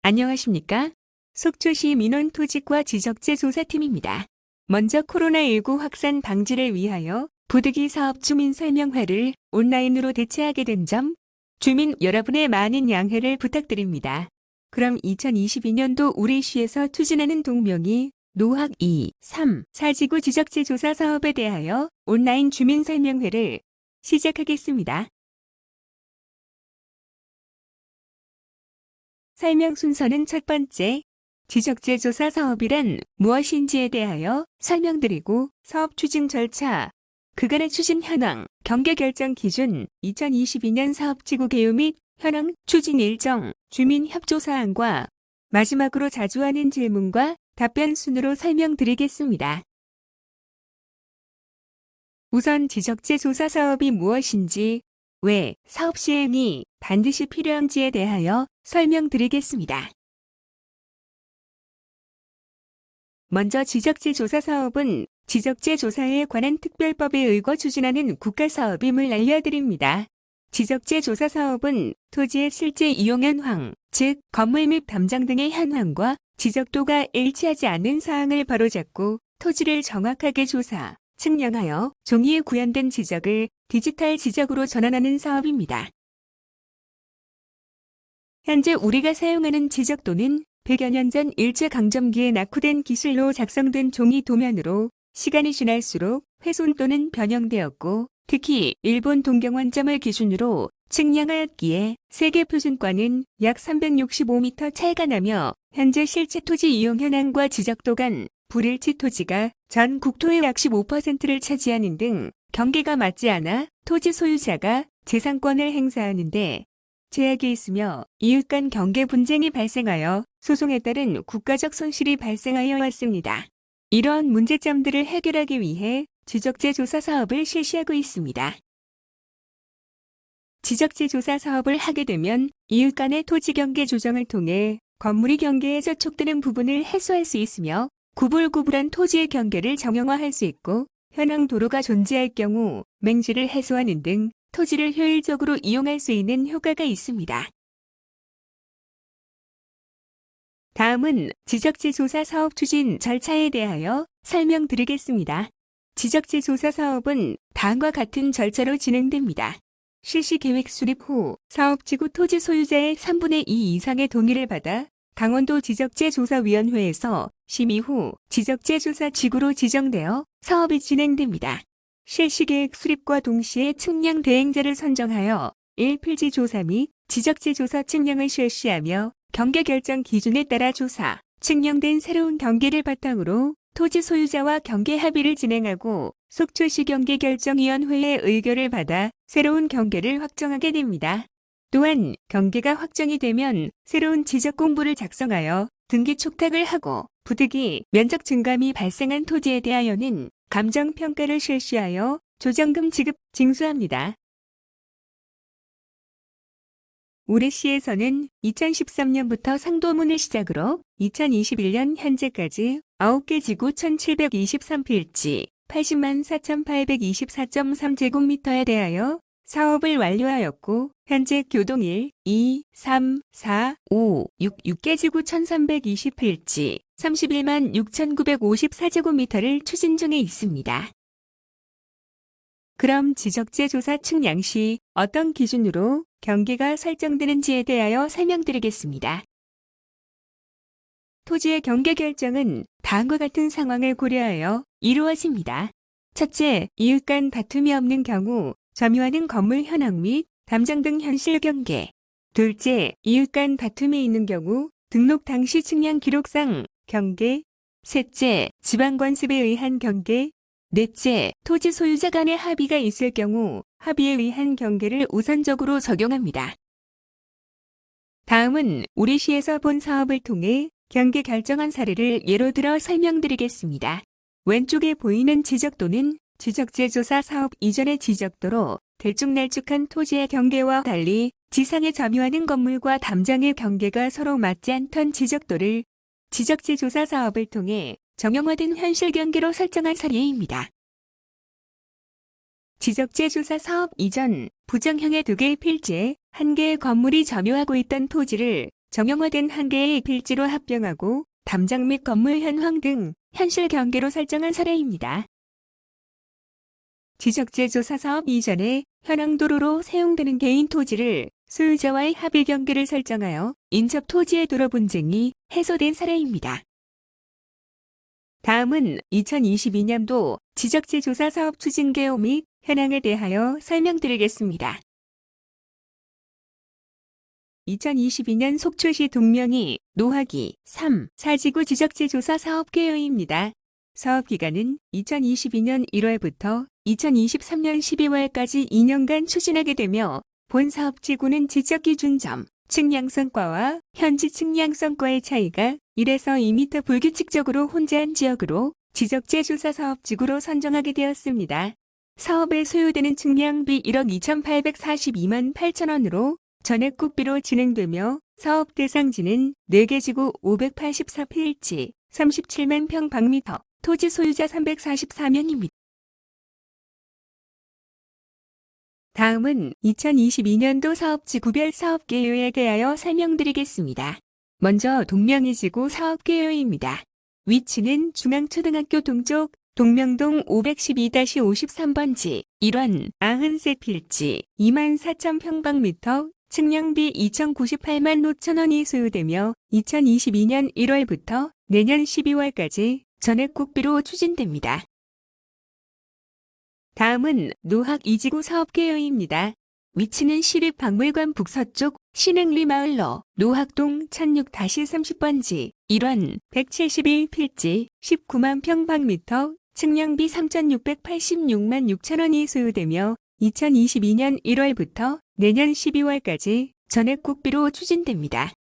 안녕하십니까? 속초시 민원토지과 지적재 조사팀입니다. 먼저 코로나19 확산 방지를 위하여 부득이 사업 주민 설명회를 온라인으로 대체하게 된 점, 주민 여러분의 많은 양해를 부탁드립니다. 그럼 2022년도 우리 시에서 추진하는 동명이 노학 2, 3, 4지구 지적재 조사 사업에 대하여 온라인 주민 설명회를 시작하겠습니다. 설명 순서는 첫 번째, 지적재 조사 사업이란 무엇인지에 대하여 설명드리고 사업 추진 절차, 그간의 추진 현황, 경계 결정 기준, 2022년 사업지구 개요 및 현황, 추진 일정, 주민 협조 사항과 마지막으로 자주 하는 질문과 답변 순으로 설명드리겠습니다. 우선 지적재 조사 사업이 무엇인지, 왜 사업 시행이 반드시 필요한지에 대하여 설명드리겠습니다. 먼저 지적재 조사 사업은 지적재 조사에 관한 특별법에 의거 추진하는 국가사업임을 알려드립니다. 지적재 조사 사업은 토지의 실제 이용 현황, 즉 건물 및 담장 등의 현황과 지적도가 일치하지 않는 사항을 바로잡고 토지를 정확하게 조사, 측량하여 종이에 구현된 지적을 디지털 지적으로 전환하는 사업입니다. 현재 우리가 사용하는 지적도는 100여 년 전 일제강점기에 낙후된 기술로 작성된 종이 도면으로 시간이 지날수록 훼손 또는 변형되었고, 특히 일본 동경원점을 기준으로 측량하였기에 세계 표준과는 약 365m 차이가 나며 현재 실제 토지 이용 현황과 지적도 간 불일치 토지가 전 국토의 약 15%를 차지하는 등 경계가 맞지 않아 토지 소유자가 재산권을 행사하는 데 제약이 있으며 이웃 간 경계 분쟁이 발생하여 소송에 따른 국가적 손실이 발생하여 왔습니다. 이러한 문제점들을 해결하기 위해 지적재 조사 사업을 실시하고 있습니다. 지적재 조사 사업을 하게 되면 이웃 간의 토지 경계 조정을 통해 건물이 경계에 저촉되는 부분을 해소할 수 있으며 구불구불한 토지의 경계를 정형화할 수 있고, 현황 도로가 존재할 경우 맹지를 해소하는 등 토지를 효율적으로 이용할 수 있는 효과가 있습니다. 다음은 지적재 조사 사업 추진 절차에 대하여 설명드리겠습니다. 지적재 조사 사업은 다음과 같은 절차로 진행됩니다. 실시계획 수립 후 사업지구 토지 소유자의 3분의 2 이상의 동의를 받아 강원도 지적재조사위원회에서 심의 후 지적재조사 지구로 지정되어 사업이 진행됩니다. 실시계획 수립과 동시에 측량 대행자를 선정하여 1필지 조사 및 지적재조사 측량을 실시하며 경계 결정 기준에 따라 조사, 측량된 새로운 경계를 바탕으로 토지 소유자와 경계 합의를 진행하고 속초시 경계결정위원회의 의결을 받아 새로운 경계를 확정하게 됩니다. 또한 경계가 확정이 되면 새로운 지적 공부를 작성하여 등기 촉탁을 하고 부득이 면적 증감이 발생한 토지에 대하여는 감정평가를 실시하여 조정금 지급, 징수합니다. 우리 시에서는 2013년부터 상도문을 시작으로 2021년 현재까지 9개 지구 1723필지 80만 4824.3제곱미터에 대하여 사업을 완료하였고, 현재 교동 1, 2, 3, 4, 5, 6개 지구 1320필지 31만 6954제곱미터를 추진 중에 있습니다. 그럼 지적재 조사 측량 시 어떤 기준으로 경계가 설정되는지에 대하여 설명드리겠습니다. 토지의 경계 결정은 다음과 같은 상황을 고려하여 이루어집니다. 첫째, 이웃 간 다툼이 없는 경우 점유하는 건물 현황 및 담장 등 현실 경계. 둘째, 이웃 간 다툼이 있는 경우 등록 당시 측량 기록상 경계. 셋째, 지방관습에 의한 경계. 넷째, 토지 소유자 간의 합의가 있을 경우 합의에 의한 경계를 우선적으로 적용합니다. 다음은 우리 시에서 본 사업을 통해 경계 결정한 사례를 예로 들어 설명드리겠습니다. 왼쪽에 보이는 지적도는 지적재 조사 사업 이전의 지적도로 들쭉날쭉한 토지의 경계와 달리 지상에 점유하는 건물과 담장의 경계가 서로 맞지 않던 지적도를 지적재 조사 사업을 통해 정형화된 현실 경계로 설정한 사례입니다. 지적재 조사 사업 이전 부정형의 2개의 필지에 1개의 건물이 점유하고 있던 토지를 정형화된 한 개의 필지로 합병하고 담장 및 건물 현황 등 현실 경계로 설정한 사례입니다. 지적재 조사 사업 이전에 현황 도로로 사용되는 개인 토지를 소유자와의 합의 경계를 설정하여 인접 토지의 도로 분쟁이 해소된 사례입니다. 다음은 2022년도 지적재 조사 사업 추진 개요 및 현황에 대하여 설명드리겠습니다. 2022년 속초시 동명이 노하기 3, 4지구 지적재 조사 사업 개요입니다. 사업 기간은 2022년 1월부터 2023년 12월까지 2년간 추진하게 되며 본 사업 지구는 지적 기준점, 측량성과와 현지 측량성과의 차이가 1에서 2m 불규칙적으로 혼재한 지역으로 지적재 조사 사업 지구로 선정하게 되었습니다. 사업에 소요되는 측량비 1억 2,842만 8천 원으로 전액국비로 진행되며 사업 대상지는 4개 지구 584필지 37만 평방미터, 토지 소유자 344명입니다. 다음은 2022년도 사업지구별 사업개요에 대하여 설명드리겠습니다. 먼저 동명이지구 사업개요입니다. 위치는 중앙초등학교 동쪽 동명동 512-53번지 1원 93필지 24,000평방미터 측량비 2,098만 5천 원이 소요되며 2022년 1월부터 내년 12월까지 전액국비로 추진됩니다. 다음은 노학 2지구 사업개요입니다. 위치는 시립박물관 북서쪽 신흥리 마을로 노학동 1006-30번지 1원 171필지 19만 평방미터 측량비 3,686만 6천 원이 소요되며 2022년 1월부터 내년 12월까지 전액국비로 추진됩니다.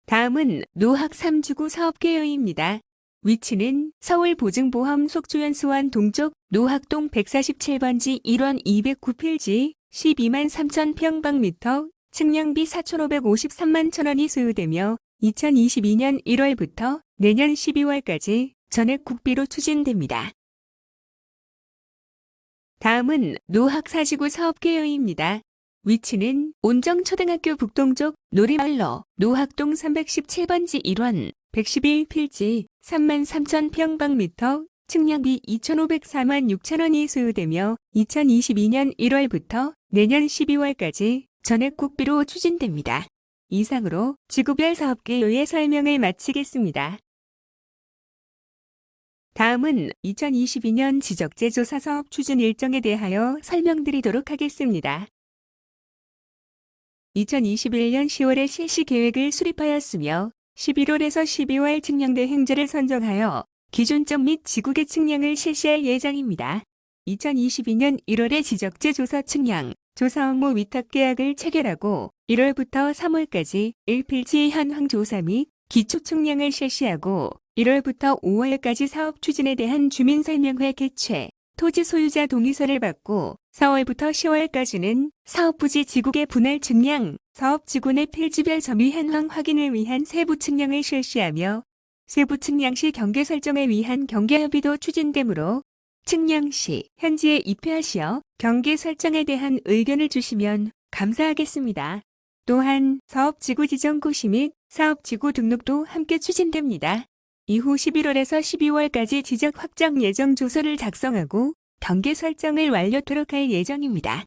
다음은 노학 3지구 사업개요입니다. 위치는 서울 보증보험 속초연수원 동쪽 노학동 147번지 1원 209필지 12만 3천 평방미터 측량비 4,553만 천 원이 소요되며 2022년 1월부터 내년 12월까지 전액국비로 추진됩니다. 다음은 노학 4지구 사업개요입니다. 위치는 온정초등학교 북동쪽 놀이마을로 노학동 317번지 1원 111필지 3만 3천 평방미터 측량비 2,504만 6천 원이 소요되며 2022년 1월부터 내년 12월까지 전액국비로 추진됩니다. 이상으로 지구별 사업개요의 설명을 마치겠습니다. 다음은 2022년 지적재 조사 사업 추진 일정에 대하여 설명드리도록 하겠습니다. 2021년 10월에 실시 계획을 수립하였으며 11월에서 12월 측량대 행제를 선정하여 기준점 및 지구계 측량을 실시할 예정입니다. 2022년 1월에 지적재 조사 측량, 조사 업무 위탁 계약을 체결하고 1월부터 3월까지 1필지 현황 조사 및 기초 측량을 실시하고 1월부터 5월까지 사업 추진에 대한 주민설명회 개최, 토지 소유자 동의서를 받고 4월부터 10월까지는 사업부지 지구계 분할 측량, 사업지구 내 필지별 점유 현황 확인을 위한 세부 측량을 실시하며 세부 측량 시 경계 설정을 위한 경계 협의도 추진되므로 측량 시 현지에 입회하시어 경계 설정에 대한 의견을 주시면 감사하겠습니다. 또한 사업지구 지정 고시 및 사업지구 등록도 함께 추진됩니다. 이후 11월에서 12월까지 지적 확정 예정 조서를 작성하고 경계 설정을 완료토록 할 예정입니다.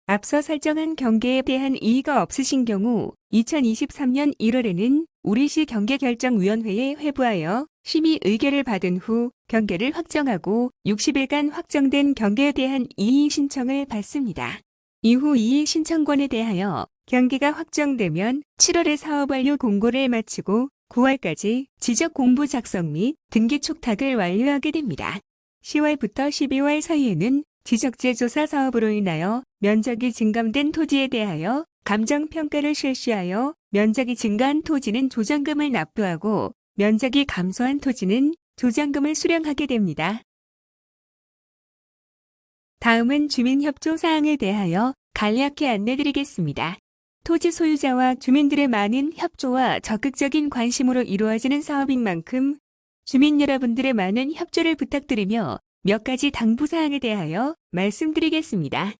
앞서 설정한 경계에 대한 이의가 없으신 경우 2023년 1월에는 우리시 경계결정위원회에 회부하여 심의 의결을 받은 후 경계를 확정하고 60일간 확정된 경계에 대한 이의 신청을 받습니다. 이후 이의 신청권에 대하여 경계가 확정되면 7월에 사업 완료 공고를 마치고 9월까지 지적 공부 작성 및 등기 촉탁을 완료하게 됩니다. 10월부터 12월 사이에는 지적재 조사 사업으로 인하여 면적이 증감된 토지에 대하여 감정평가를 실시하여 면적이 증가한 토지는 조정금을 납부하고 면적이 감소한 토지는 조정금을 수령하게 됩니다. 다음은 주민협조 사항에 대하여 간략히 안내드리겠습니다. 토지 소유자와 주민들의 많은 협조와 적극적인 관심으로 이루어지는 사업인 만큼 주민 여러분들의 많은 협조를 부탁드리며 몇 가지 당부사항에 대하여 말씀드리겠습니다.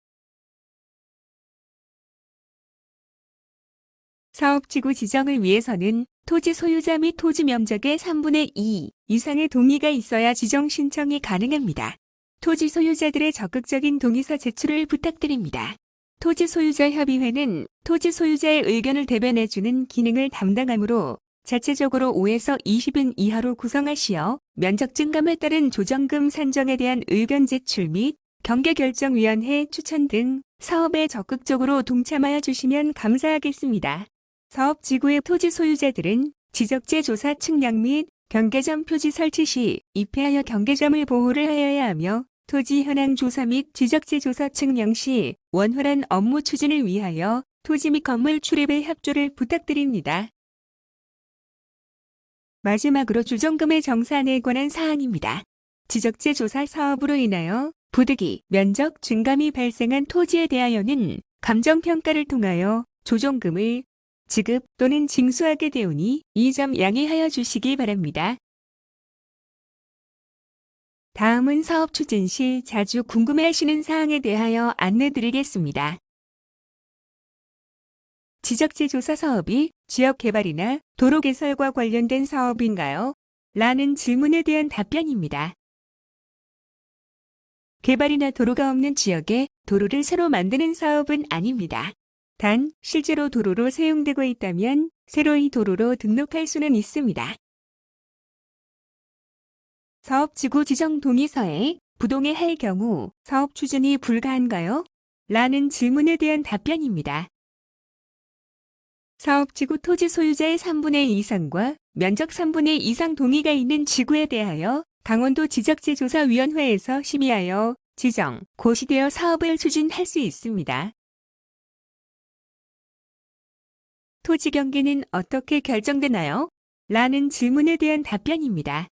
사업지구 지정을 위해서는 토지 소유자 및 토지 면적의 3분의 2 이상의 동의가 있어야 지정 신청이 가능합니다. 토지 소유자들의 적극적인 동의서 제출을 부탁드립니다. 토지 소유자 협의회는 토지 소유자의 의견을 대변해주는 기능을 담당하므로 자체적으로 5에서 20인 이하로 구성하시어 면적 증감에 따른 조정금 산정에 대한 의견 제출 및 경계결정위원회 추천 등 사업에 적극적으로 동참하여 주시면 감사하겠습니다. 사업지구의 토지 소유자들은 지적재 조사 측량 및 경계점 표지 설치 시 입회하여 경계점을 보호를 하여야 하며 토지 현황 조사 및 지적재 조사 측량 시 원활한 업무 추진을 위하여 토지 및 건물 출입에 협조를 부탁드립니다. 마지막으로 조정금의 정산에 관한 사항입니다. 지적재 조사 사업으로 인하여 부득이 면적 증감이 발생한 토지에 대하여는 감정평가를 통하여 조정금을 지급 또는 징수하게 되오니 이 점 양해하여 주시기 바랍니다. 다음은 사업 추진 시 자주 궁금해하시는 사항에 대하여 안내드리겠습니다. 지적재 조사 사업이 지역 개발이나 도로 개설과 관련된 사업인가요? 라는 질문에 대한 답변입니다. 개발이나 도로가 없는 지역에 도로를 새로 만드는 사업은 아닙니다. 단, 실제로 도로로 사용되고 있다면 새로이 도로로 등록할 수는 있습니다. 사업지구 지정 동의서에 부동의할 경우 사업 추진이 불가한가요? 라는 질문에 대한 답변입니다. 사업지구 토지 소유자의 3분의 2 이상과 면적 3분의 2 이상 동의가 있는 지구에 대하여 강원도 지적재조사위원회에서 심의하여 지정, 고시되어 사업을 추진할 수 있습니다. 토지 경계는 어떻게 결정되나요? 라는 질문에 대한 답변입니다.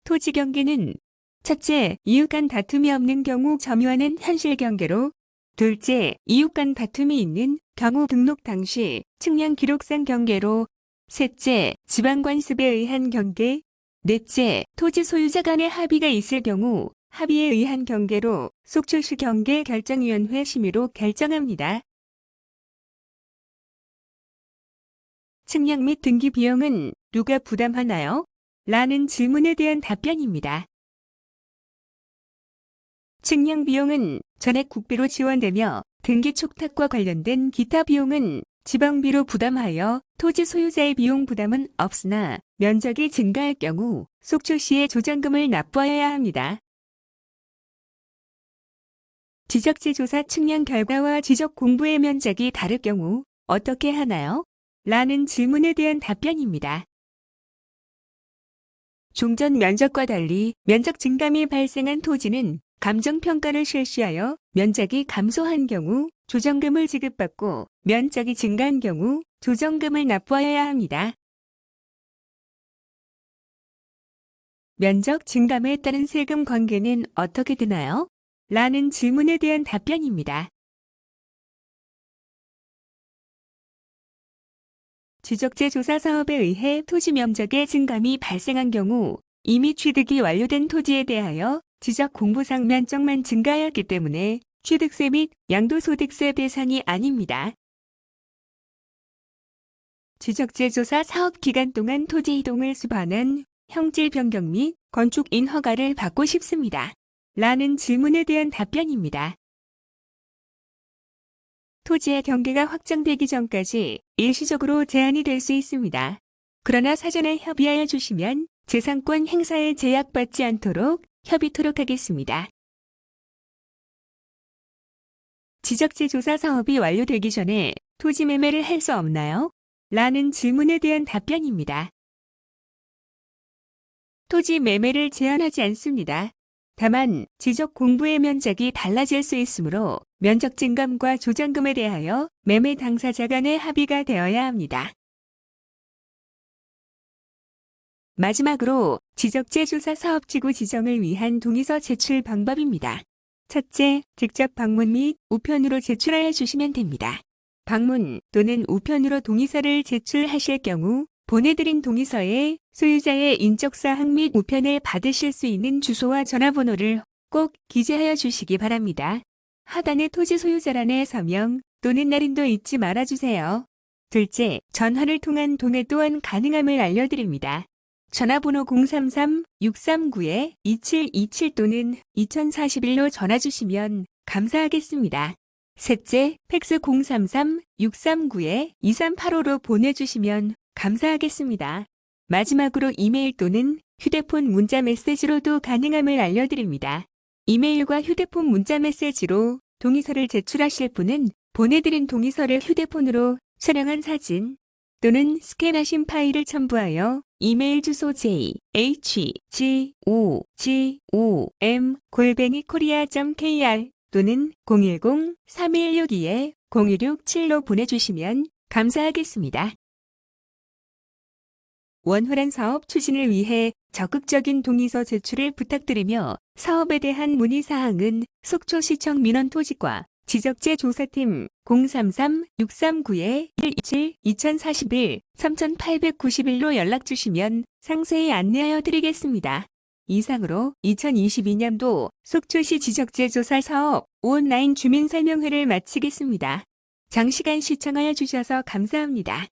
토지 경계는 첫째, 이웃 간 다툼이 없는 경우 점유하는 현실 경계로, 둘째, 이웃 간 다툼이 있는 경우 등록 당시 측량 기록상 경계로, 셋째, 지방관습에 의한 경계, 넷째, 토지 소유자 간의 합의가 있을 경우 합의에 의한 경계로 속초시 경계결정위원회 심의로 결정합니다. 측량 및 등기 비용은 누가 부담하나요? 라는 질문에 대한 답변입니다. 측량 비용은 전액 국비로 지원되며 등기 촉탁과 관련된 기타 비용은 지방비로 부담하여 토지 소유자의 비용 부담은 없으나 면적이 증가할 경우 속초시에 조정금을 납부하여야 합니다. 지적재 조사 측량 결과와 지적 공부의 면적이 다를 경우 어떻게 하나요? 라는 질문에 대한 답변입니다. 종전 면적과 달리 면적 증감이 발생한 토지는 감정평가를 실시하여 면적이 감소한 경우 조정금을 지급받고 면적이 증가한 경우 조정금을 납부하여야 합니다. 면적 증감에 따른 세금 관계는 어떻게 되나요? 라는 질문에 대한 답변입니다. 지적재 조사 사업에 의해 토지 면적의 증감이 발생한 경우 이미 취득이 완료된 토지에 대하여 지적 공부상 면적만 증가하였기 때문에 취득세 및 양도소득세 대상이 아닙니다. 지적재 조사 사업 기간 동안 토지 이동을 수반한 형질 변경 및 건축인 허가를 받고 싶습니다. 라는 질문에 대한 답변입니다. 토지의 경계가 확정되기 전까지 일시적으로 제한이 될 수 있습니다. 그러나 사전에 협의하여 주시면 재산권 행사에 제약받지 않도록 협의토록 하겠습니다. 지적재 조사 사업이 완료되기 전에 토지 매매를 할 수 없나요? 라는 질문에 대한 답변입니다. 토지 매매를 제한하지 않습니다. 다만 지적 공부의 면적이 달라질 수 있으므로 면적 증감과 조정금에 대하여 매매 당사자 간의 합의가 되어야 합니다. 마지막으로 지적재 조사 사업지구 지정을 위한 동의서 제출 방법입니다. 첫째, 직접 방문 및 우편으로 제출하여 주시면 됩니다. 방문 또는 우편으로 동의서를 제출하실 경우 보내드린 동의서에 소유자의 인적사항 및 우편을 받으실 수 있는 주소와 전화번호를 꼭 기재하여 주시기 바랍니다. 하단의 토지 소유자란의 서명, 또는 날인도 잊지 말아주세요. 둘째, 전화를 통한 동의 또한 가능함을 알려드립니다. 전화번호 033-639-2727 또는 2041로 전화 주시면 감사하겠습니다. 셋째, 팩스 033-639-2385로 보내주시면 감사하겠습니다. 마지막으로 이메일 또는 휴대폰 문자 메시지로도 가능함을 알려드립니다. 이메일과 휴대폰 문자 메시지로 동의서를 제출하실 분은 보내드린 동의서를 휴대폰으로 촬영한 사진 또는 스캔하신 파일을 첨부하여 이메일 주소 jhgogom@korea.kr 또는 010-3162-0167로 보내주시면 감사하겠습니다. 원활한 사업 추진을 위해 적극적인 동의서 제출을 부탁드리며 사업에 대한 문의사항은 속초시청 민원토지과 지적재 조사팀 033-639-127-2041-3891로 연락주시면 상세히 안내하여 드리겠습니다. 이상으로 2022년도 속초시 지적재 조사 사업 온라인 주민설명회를 마치겠습니다. 장시간 시청하여 주셔서 감사합니다.